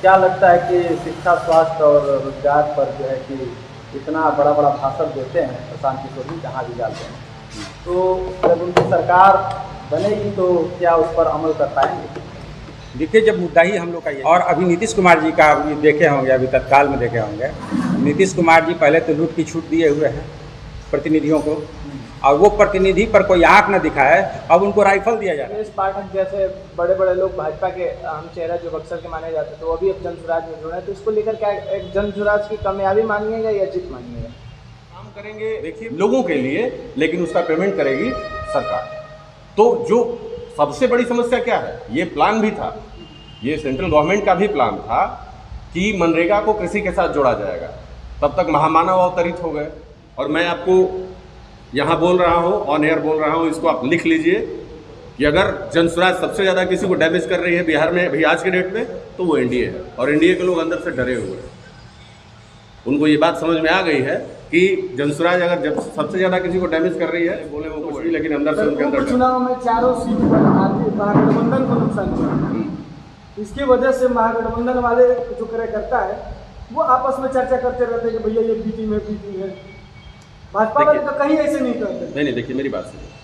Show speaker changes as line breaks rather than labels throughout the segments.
क्या लगता है कि शिक्षा, स्वास्थ्य और रोजगार पर जो है कि इतना बड़ा बड़ा भाषण देते हैं प्रशांत किशोर जी जहाँ भी जाते हैं, तो जब उनकी सरकार बनेगी तो क्या उस पर अमल कर पाएंगे?
देखिए, जब मुद्दा ही हम लोग का ये और अभी नीतीश कुमार जी का अभी देखे होंगे, अभी तत्काल में देखे होंगे, नीतीश कुमार जी पहले तो लूट की छूट दिए हुए हैं प्रतिनिधियों को, और वो प्रतिनिधि पर कोई आंख न दिखाए, अब उनको राइफल दिया जा रहा है।
कांग्रेस पार्टी जैसे बड़े बड़े लोग, भाजपा के अहम चेहरा जो बक्सर के माने जाते हैं, तो वो भी अब जनसुराज में जुड़े हैं, तो इसको लेकर क्या एक जनसुराज की कामयाबी मानिएगा या जीत मानिएगा?
काम करेंगे देखिए लोगों के लिए, लेकिन उसका पेमेंट करेगी सरकार। तो जो सबसे बड़ी समस्या क्या है, ये प्लान भी था, ये सेंट्रल गवर्नमेंट का भी प्लान था कि मनरेगा को कृषि के साथ जोड़ा जाएगा। तब तक महामानव अवतरित हो गए, और मैं आपको यहाँ बोल रहा हूँ, ऑन एयर बोल रहा हूँ, इसको आप लिख लीजिए कि अगर जनसुराज सबसे ज़्यादा किसी को डैमेज कर रही है बिहार में अभी आज के डेट में, तो वो एनडीए है, और एनडीए के लोग अंदर से डरे हुए हैं। उनको ये बात समझ में आ गई है कि जनसुराज अगर जब सबसे ज़्यादा किसी को डैमेज कर रही है, बोले वो कुछ भी, लेकिन अंदर से उनके अंदर
चुनाव में चारों सीट पर महागठबंधन को नुकसान हुआ, इसकी वजह से महागठबंधन वाले जो करता है वो आपस में चर्चा करते रहते हैं कि भैया ये बीटी में है। भाजपा वाले तो कहीं ऐसे नहीं करते।
नहीं, देखिए मेरी बात सुनिए।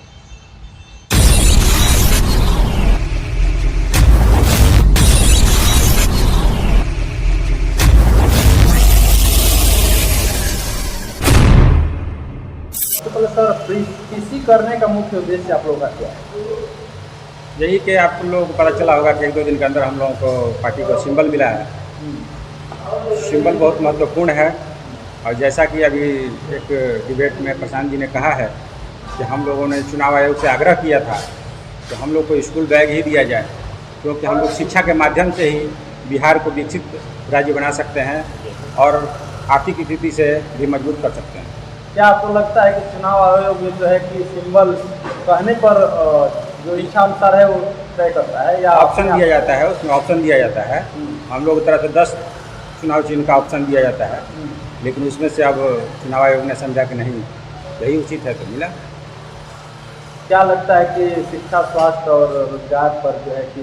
तो पहले सर, कृषि करने का मुख्य उद्देश्य आप लोगों का क्या है?
यही कि आप लोगों को पता चला होगा कि 1-2 दिन के अंदर हम लोगों को पार्टी को सिंबल मिला है। सिंबल बहुत महत्वपूर्ण है, और जैसा कि अभी एक डिबेट में प्रशांत जी ने कहा है कि हम लोगों ने चुनाव आयोग से आग्रह किया था कि हम लोग को स्कूल बैग ही दिया जाए, क्योंकि हम लोग शिक्षा के माध्यम से ही बिहार को विकसित राज्य बना सकते हैं और आर्थिक स्थिति से भी मजबूत कर सकते हैं।
क्या आपको लगता है कि चुनाव आयोग जो है कि सिंबल कहने पर जो इच्छा अनुसार है वो तय करता है, या
ऑप्शन दिया जाता है? उसमें ऑप्शन दिया जाता है। हम लोग की तरफ से 10 चुनाव चिन्ह का ऑप्शन दिया जाता है, लेकिन उसमें से अब चुनाव आयोग ने समझा कि नहीं, यही उचित है, तो मिला।
क्या लगता है कि शिक्षा, स्वास्थ्य और रोजगार पर जो है कि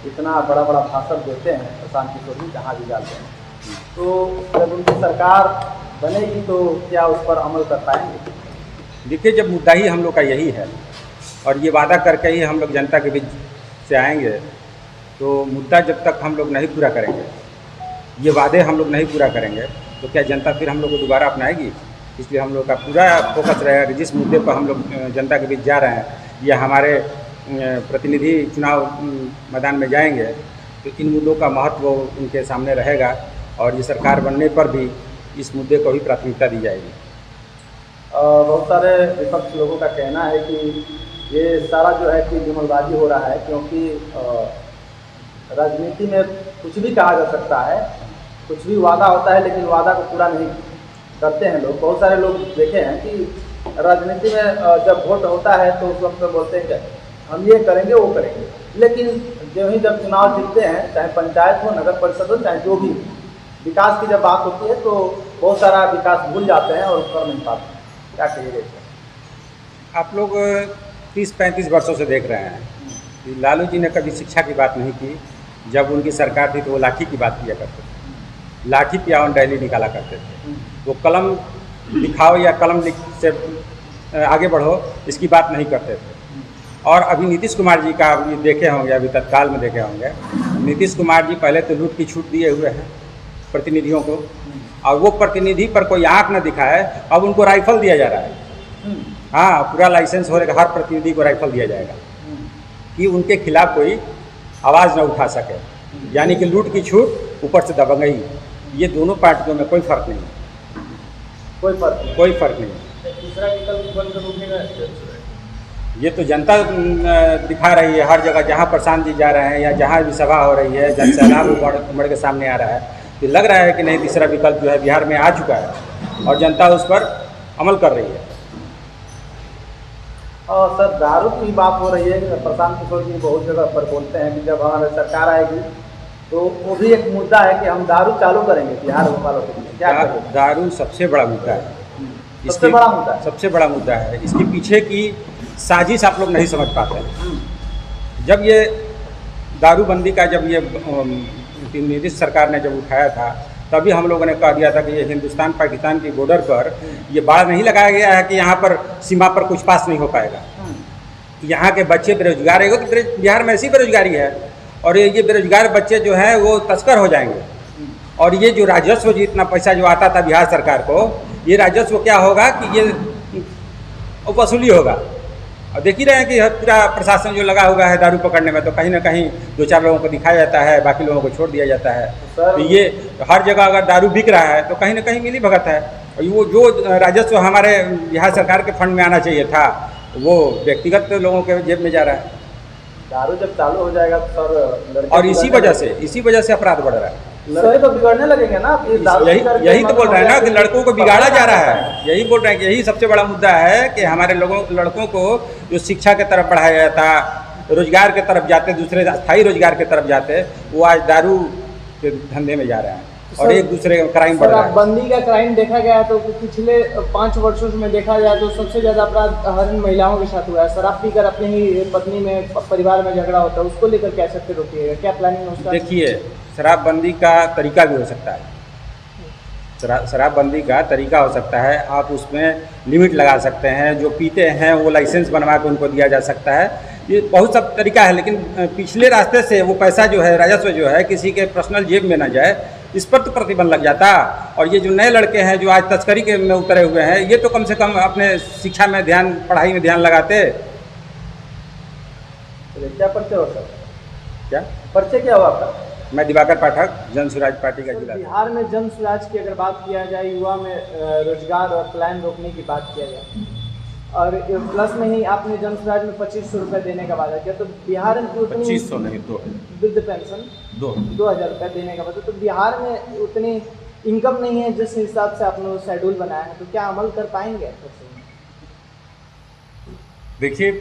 इतना बड़ा बड़ा भाषण देते हैं प्रशांत किशोर जी जहाँ भी जाते हैं, तो जब उनकी सरकार बनेगी तो क्या उस पर अमल कर पाएंगे?
देखिए, जब मुद्दा ही हम लोग का यही है, और ये वादा करके ही हम लोग जनता के बीच से आएंगे, तो मुद्दा जब तक हम लोग नहीं पूरा करेंगे, ये वादे हम लोग नहीं पूरा करेंगे, तो क्या जनता फिर हम लोग को दोबारा अपनाएगी? इसलिए हम लोग का पूरा फोकस रहेगा कि जिस मुद्दे पर हम लोग जनता के बीच जा रहे हैं, या हमारे प्रतिनिधि चुनाव मैदान में जाएंगे, तो इन मुद्दों का महत्व उनके सामने रहेगा, और ये सरकार बनने पर भी इस मुद्दे को ही प्राथमिकता दी जाएगी।
बहुत सारे विपक्ष लोगों का कहना है कि ये सारा जो है कि जुमलबाजी हो रहा है, क्योंकि राजनीति में कुछ भी कहा जा सकता है, कुछ भी वादा होता है, लेकिन वादा को पूरा नहीं करते हैं लोग। बहुत सारे लोग देखे हैं कि राजनीति में जब वोट होता है तो उस वक्त बोलते हैं कि हम ये करेंगे वो करेंगे, लेकिन जब चुनाव जीतते हैं, चाहे पंचायत हो, नगर परिषद हो, चाहे जो भी, विकास की जब बात होती है तो बहुत सारा विकास भूल जाते हैं और कर नहीं पाते। क्या कहिएगा इसका?
आप लोग 30-35 वर्षों से देख रहे हैं कि लालू जी ने कभी शिक्षा की बात नहीं की। जब उनकी सरकार थी तो वो लाठी की बात किया करते थे, लाठी पियावन रैली निकाला करते थे। वो कलम दिखाओ या कलम से आगे बढ़ो, इसकी बात नहीं करते थे। और अभी नीतीश कुमार जी का अभी देखे होंगे, अभी तत्काल में देखे होंगे, नीतीश कुमार जी पहले तो लूट की छूट दिए हुए हैं प्रतिनिधियों को, और वो प्रतिनिधि पर कोई आंख न दिखाए, अब उनको राइफल दिया जा रहा है। हाँ, पूरा लाइसेंस होने का हर प्रतिनिधि को राइफल दिया जाएगा कि उनके खिलाफ कोई आवाज़ न उठा सके। यानी कि लूट की छूट, ऊपर से दबंगई, ये दोनों पार्टियों में कोई फर्क नहीं, कोई फर्क नहीं।
तीसरा विकल्प बंद रोकने का
ये तो जनता दिखा रही है हर जगह, जहाँ प्रशांत जी जा रहे हैं या जहाँ भी सभा हो रही है, जन सैलाब उमड़ के सामने आ रहा है, तो लग रहा है कि नहीं, तीसरा विकल्प जो है बिहार में आ चुका है और जनता उस पर अमल कर रही है।
और सर, दारू की बात हो रही है कि प्रशांत किशोर जी बहुत जगह पर बोलते हैं कि जब हमारी सरकार आएगी तो वो भी एक मुद्दा है कि हम दारू चालू करेंगे बिहार वालों के लिए। क्या करेंगे? दारू
सबसे बड़ा मुद्दा है,
सबसे बड़ा मुद्दा है,
सबसे बड़ा मुद्दा है। इसके पीछे की साजिश आप लोग नहीं समझ पाते हैं। जब ये दारूबंदी का जब ये नीतीश सरकार ने जब उठाया था तभी हम लोगों ने कह दिया था कि ये हिंदुस्तान पाकिस्तान की बॉर्डर पर ये बाड़ नहीं लगाया गया है कि यहाँ पर सीमा पर कुछ पास नहीं हो पाएगा। यहाँ के बच्चे बेरोजगार है, तो बिहार में ऐसी बेरोजगारी है, और ये बेरोजगार बच्चे जो हैं वो तस्कर हो जाएंगे। और ये जो राजस्व जितना पैसा जो आता था बिहार सरकार को, ये राजस्व क्या होगा कि ये वसूली होगा। और देख ही रहे हैं कि पूरा प्रशासन जो लगा हुआ है दारू पकड़ने में, तो कहीं ना कहीं 2-4 लोगों को दिखाया जाता है, बाकी लोगों को छोड़ दिया जाता है। तो ये हर जगह अगर दारू बिक रहा है तो कहीं ना कहीं मिली भगत है। और वो जो राजस्व हमारे बिहार सरकार के फंड में आना चाहिए था वो व्यक्तिगत लोगों के जेब में जा रहा है।
दारू जब चालू हो जाएगा तो सर,
और इसी वजह से अपराध बढ़ रहा है।
लड़के तो बिगड़ने लगेंगे ना।
यही तो बोल रहे हैं ना कि लड़कों को बिगाड़ा जा रहा है। यही बोल रहे हैं कि यही सबसे बड़ा मुद्दा है कि हमारे लड़कों को जो शिक्षा के तरफ बढ़ाया जाता, रोजगार के तरफ जाते, दूसरे स्थायी रोजगार के तरफ जाते, वो आज दारू के धंधे में जा रहे हैं और एक दूसरे का क्राइम बढ़ रहा है।
शराबबंदी का क्राइम देखा गया तो पिछले 5 वर्षों में देखा जाए तो सबसे ज़्यादा अपराध हर महिलाओं के साथ हुआ है। शराब पीकर अपनी ही पत्नी में परिवार में झगड़ा होता है, उसको लेकर क्या सकते रोकिएगा, क्या प्लानिंग है उसका?
देखिए, शराबबंदी का तरीका भी हो सकता है। शराबबंदी का तरीका हो सकता है, आप उसमें लिमिट लगा सकते हैं। जो पीते हैं वो लाइसेंस बनवा के उनको दिया जा सकता है। ये बहुत सब तरीका है, लेकिन पिछले रास्ते से वो पैसा जो है, राजस्व जो है, किसी के पर्सनल जेब में ना जाए, इस पर तो प्रतिबंध लग जाता। और ये जो नए लड़के हैं जो आज तस्करी के में उतरे हुए हैं, ये तो कम से कम अपने शिक्षा में ध्यान, पढ़ाई में ध्यान लगाते।
क्या पर्चे हो सर?
क्या
पर्चे क्या हुआ आपका?
मैं दिवाकर पाठक, जन स्वराज पार्टी का जिला।
बिहार में जन स्वराज की अगर बात किया जाए, युवा में रोजगार और पलायन रोकने की बात किया जाए, और प्लस में ही आपने जन स्वराज में 2500 रुपये देने का वादा किया, तो बिहार में उतनी
2500 नहीं, 2000
वृद्ध पेंशन 2000 रुपये देने का वादा, तो बिहार में उतनी इनकम नहीं है जिस हिसाब से आपने शेड्यूल बनाया है, तो क्या अमल कर पाएंगे?
देखिए,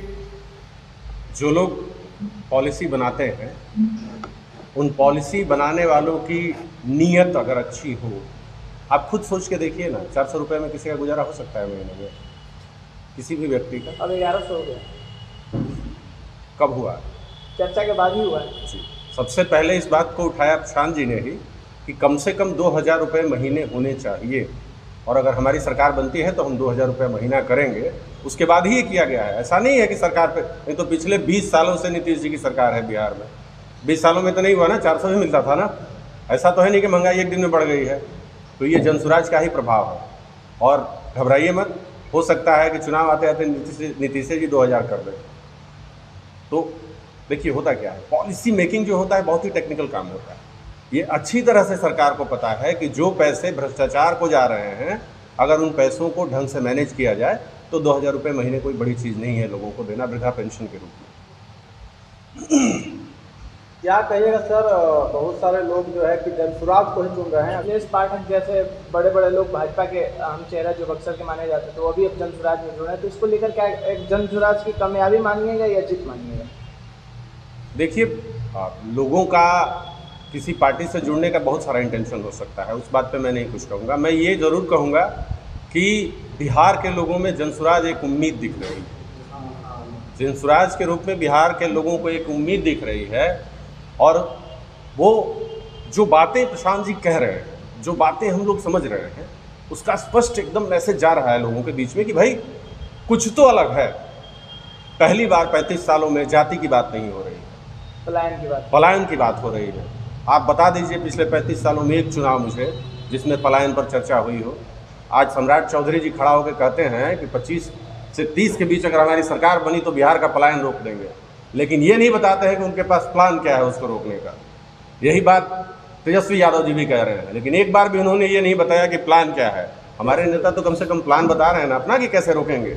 जो लोग पॉलिसी बनाते हैं, उन पॉलिसी बनाने वालों की नीयत अगर अच्छी हो, आप खुद सोच के देखिए ना, 400 रुपये में किसी का गुजारा हो सकता है महीने में? किसी भी व्यक्ति का?
अब 1100 हो गया।
कब हुआ?
चर्चा के बाद ही हुआ है
जी। सबसे पहले इस बात को उठाया प्रशांत जी ने ही कि कम से कम 2000 रुपये महीने होने चाहिए, और अगर हमारी सरकार बनती है तो हम 2000 रुपये महीना करेंगे। उसके बाद ही ये किया गया है। ऐसा नहीं है कि सरकार पे, नहीं तो पिछले 20 सालों से नीतीश जी की सरकार है बिहार में। 20 सालों में तो नहीं हुआ ना, 400 ही मिलता था ना। ऐसा तो है नहीं कि महंगाई एक दिन में बढ़ गई है। तो ये जन स्वराज का ही प्रभाव है। और घबराइए मत, हो सकता है कि चुनाव आते आते नीतीश जी 2000 कर दें। तो देखिए होता क्या है, पॉलिसी मेकिंग जो होता है बहुत ही टेक्निकल काम होता है। ये अच्छी तरह से सरकार को पता है कि जो पैसे भ्रष्टाचार को जा रहे हैं, अगर उन पैसों को ढंग से मैनेज किया जाए तो 2000 रुपये महीने कोई बड़ी चीज़ नहीं है लोगों को देना वृद्धा पेंशन के रूप में।
क्या कहिएगा सर, बहुत सारे लोग जो है कि जन स्वराज को ही चुन रहे हैं।
अखिलेश पाठक जैसे बड़े बड़े लोग भाजपा के अहम चेहरा जो बक्सर के माने जाते थे, तो वो भी अब जन स्वराज में जुड़े हैं, तो इसको लेकर क्या एक जन स्वराज की कामयाबी मानिएगा या जीत मानिएगा?
देखिए, लोगों का किसी पार्टी से जुड़ने का बहुत सारा इंटेंशन हो सकता है, उस बात पे मैं नहीं कुछ कहूँगा। मैं ये ज़रूर कहूँगा कि बिहार के लोगों में जन स्वराज एक उम्मीद दिख रही है। जन स्वराज के रूप में बिहार के लोगों को एक उम्मीद दिख रही है, और वो जो बातें प्रशांत जी कह रहे हैं, जो बातें हम लोग समझ रहे हैं, उसका स्पष्ट एकदम मैसेज जा रहा है लोगों के बीच में कि भाई कुछ तो अलग है। पहली बार 35 सालों में जाति की बात नहीं हो रही है, पलायन की बात हो रही है। आप बता दीजिए पिछले 35 सालों में एक चुनाव मुझे जिसमें पलायन पर चर्चा हुई हो। आज सम्राट चौधरी जी खड़ा होकर कहते हैं कि 25 से 30 के बीच अगर हमारी सरकार बनी तो बिहार का पलायन रोक देंगे, लेकिन ये नहीं बताते हैं कि उनके पास प्लान क्या है उसको रोकने का। यही बात तेजस्वी यादव जी भी कह रहे हैं, लेकिन एक बार भी उन्होंने ये नहीं बताया कि प्लान क्या है। हमारे नेता तो कम से कम प्लान बता रहे हैं ना अपना कि कैसे रोकेंगे।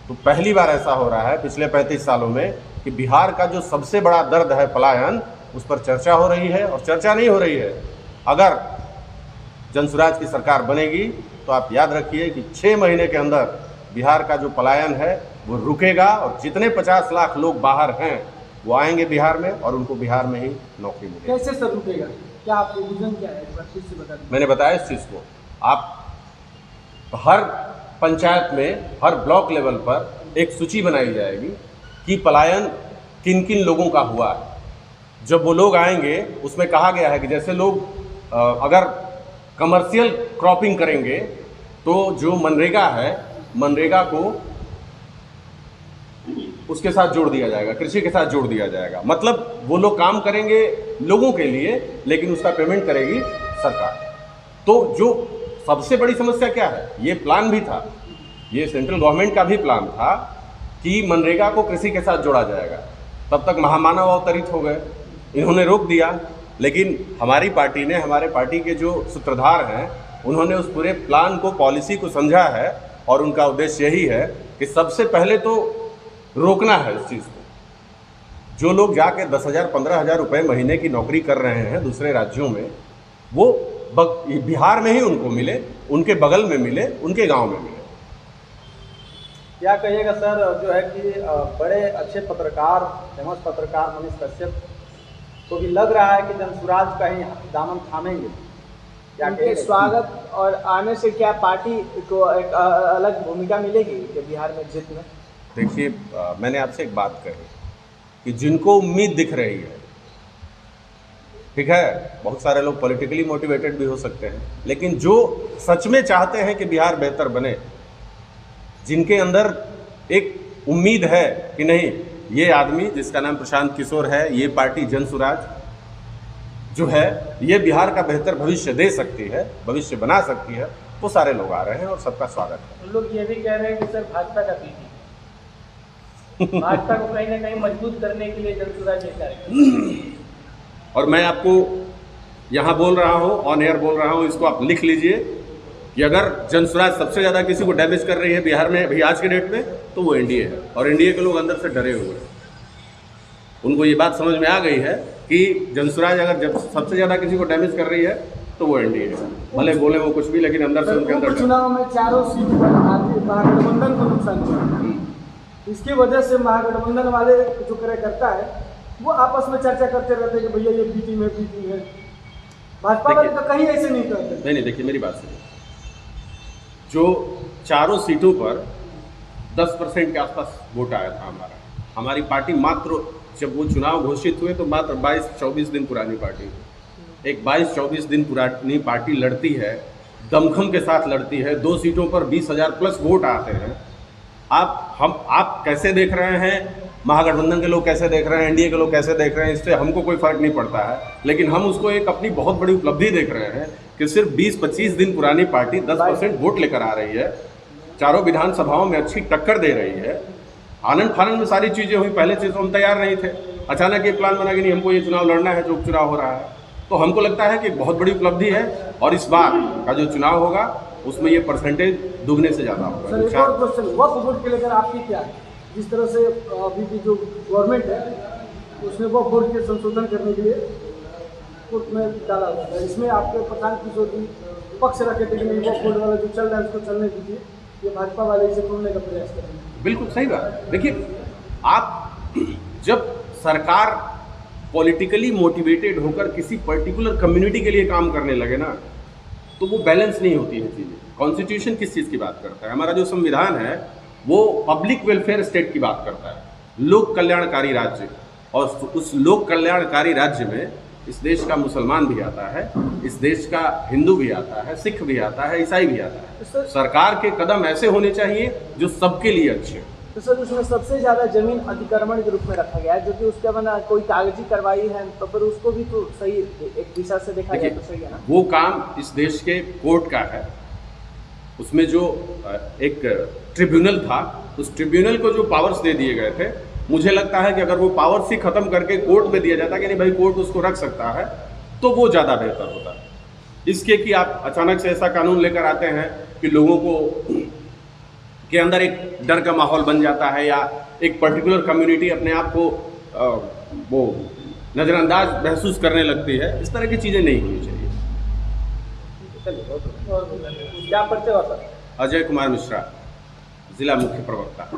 तो पहली बार ऐसा हो रहा है पिछले 35 सालों में कि बिहार का जो सबसे बड़ा दर्द है पलायन, उस पर चर्चा हो रही है। और चर्चा नहीं हो रही है, अगर जन स्वराज की सरकार बनेगी तो आप याद रखिए कि 6 महीने के अंदर बिहार का जो पलायन है वो रुकेगा, और जितने 50 लाख लोग बाहर हैं वो आएंगे बिहार में और उनको बिहार में ही नौकरी मिलेगी।
कैसे सर रुकेगा? क्या आपके विजन क्या है, फिर से बता दीजिए।
मैंने बताया इस चीज़ को। आप हर पंचायत में, हर ब्लॉक लेवल पर एक सूची बनाई जाएगी कि पलायन किन किन लोगों का हुआ है। जब वो लोग आएंगे उसमें कहा गया है कि जैसे लोग अगर कमर्शियल क्रॉपिंग करेंगे तो जो मनरेगा है, मनरेगा को उसके साथ जोड़ दिया जाएगा, कृषि के साथ जोड़ दिया जाएगा। मतलब वो लोग काम करेंगे लोगों के लिए, लेकिन उसका पेमेंट करेगी सरकार। तो जो सबसे बड़ी समस्या क्या है, ये प्लान भी था, ये सेंट्रल गवर्नमेंट का भी प्लान था कि मनरेगा को कृषि के साथ जोड़ा जाएगा। तब तक महामानव अवतरित हो गए, इन्होंने रोक दिया। लेकिन हमारी पार्टी ने, हमारे पार्टी के जो सूत्रधार हैं, उन्होंने उस पूरे प्लान को, पॉलिसी को समझा है और उनका उद्देश्य यही है कि सबसे पहले तो रोकना है इस चीज़ को। जो लोग जाके 10,000 15,000 रुपये महीने की नौकरी कर रहे हैं दूसरे राज्यों में, वो बिहार में ही उनको मिले, उनके बगल में मिले, उनके गांव में मिले।
क्या कहिएगा सर, जो है कि बड़े अच्छे पत्रकार, फेमस पत्रकार मनीष कश्यप को भी लग रहा है कि जनसुराज का ही दामन थामेंगे, क्या
उनके स्वागत और आने से क्या पार्टी को एक अलग भूमिका मिलेगी कि बिहार में जीत में?
देखिए, मैंने आपसे एक बात कही कि जिनको उम्मीद दिख रही है, ठीक है, बहुत सारे लोग पॉलिटिकली मोटिवेटेड भी हो सकते हैं, लेकिन जो सच में चाहते हैं कि बिहार बेहतर बने, जिनके अंदर एक उम्मीद है कि नहीं, ये आदमी जिसका नाम प्रशांत किशोर है, ये पार्टी जनसुराज जो है, ये बिहार का बेहतर भविष्य दे सकती है, भविष्य बना सकती है, वो सारे लोग आ रहे हैं और सबका स्वागत है।
उन लोग ये भी कह रहे हैं कि सर भाजपा का पीटी भाजपा को कहीं ना कहीं मजबूत करने के लिए जनसुराज ये कार्यक्रम।
और मैं आपको यहाँ बोल रहा हूँ, ऑन एयर बोल रहा हूँ, इसको आप लिख लीजिए कि अगर जनसुराज सबसे ज़्यादा किसी को डैमेज कर रही है बिहार में भी आज के डेट में, तो वो एनडीए है। और एनडीए के लोग अंदर से डरे हुए हैं, उनको ये बात समझ में आ गई है कि जनसुराज अगर जब सबसे ज़्यादा किसी को डैमेज कर रही है तो वो एनडीए है। भले बोले वो कुछ भी, लेकिन अंदर से उनके अंदर
चुनाव में चारों सीट पर महागठबंधन को नुकसान हुआ। इसकी वजह से महागठबंधन वाले जो कार्यकर्ता है वो आपस में चर्चा करते रहते हैं कि भैया ये बी टीम है। भाजपा वाले तो कहीं ऐसे नहीं करते।
नहीं, देखिए मेरी बात सुनिए, जो चारों सीटों पर 10% के आसपास वोट आया था हमारी पार्टी मात्र, जब वो चुनाव घोषित हुए तो मात्र 22-24 दिन पुरानी पार्टी थी। एक 22-24 दिन पुरानी पार्टी लड़ती है, दमखम के साथ लड़ती है, 2 सीटों पर 20,000 प्लस वोट आते हैं। आप कैसे देख रहे हैं, महागठबंधन के लोग कैसे देख रहे हैं, एनडीए के लोग कैसे देख रहे हैं, इससे हमको कोई फर्क नहीं पड़ता है। लेकिन हम उसको एक अपनी बहुत बड़ी उपलब्धि देख रहे हैं कि सिर्फ 20-25 दिन पुरानी पार्टी 10% वोट लेकर आ रही है, चारों विधानसभाओं में अच्छी टक्कर दे रही है। आनंद फानंद में सारी चीज़ें हुई, पहले से तो हम तैयार नहीं थे, अचानक ये प्लान बना कि नहीं हमको ये चुनाव लड़ना है जो उपचुनाव हो रहा है। तो हमको लगता है कि बहुत बड़ी उपलब्धि है और इस बार का जो चुनाव होगा उसमें ये परसेंटेज दुगने से ज़्यादा होगा।
सर, एक और क्वेश्चन, वक्फ बोर्ड के लेकर आपकी क्या है? जिस तरह से अभी की जो गवर्नमेंट है उसने वक्फ बोर्ड के संशोधन करने के लिए कोर्ट में डाला हुआ है, इसमें आपके प्रशांत किशोर जी पक्ष रखे थे कि नहीं, वक्फ बोर्ड वाला जो चल रहा है उसको चलने दीजिए, ये भाजपा वाले इसे तोड़ने का प्रयास करेंगे।
बिल्कुल सही बात। देखिए, आप जब सरकार पॉलिटिकली मोटिवेटेड होकर किसी पर्टिकुलर कम्युनिटी के लिए काम करने लगे ना, तो वो बैलेंस नहीं होती है चीज़ें। कॉन्स्टिट्यूशन किस चीज़ की बात करता है? हमारा जो संविधान है वो पब्लिक वेलफेयर स्टेट की बात करता है, लोक कल्याणकारी राज्य। और उस लोक कल्याणकारी राज्य में इस देश का मुसलमान भी आता है, इस देश का हिंदू भी आता है, सिख भी आता है, ईसाई भी आता है। सरकार के कदम ऐसे होने चाहिए जो सबके लिए अच्छे हैं।
तो सर, उसमें सबसे ज़्यादा जमीन अधिक्रमण के रूप में रखा गया है, जो कि उसके बना कोई कागजी कार्रवाई है, तो फिर उसको भी तो सही एक दिशा से देखा जाए तो सही है ना?
वो काम इस देश के कोर्ट का है। उसमें जो एक ट्रिब्यूनल था, उस ट्रिब्यूनल को जो पावर्स दे दिए गए थे, मुझे लगता है कि अगर वो पावर्स ही खत्म करके कोर्ट में दिया जाता कि नहीं भाई कोर्ट उसको रख सकता है, तो वो ज़्यादा बेहतर होता। इसके कि आप अचानक से ऐसा कानून लेकर आते हैं कि लोगों को के अंदर एक डर का माहौल बन जाता है, या एक पर्टिकुलर कम्युनिटी अपने आप को वो नज़रअंदाज महसूस करने लगती है। इस तरह की चीज़ें नहीं होनी चाहिए।
क्या परिचय हुआ सर?
अजय कुमार मिश्रा, जिला मुख्य प्रवक्ता।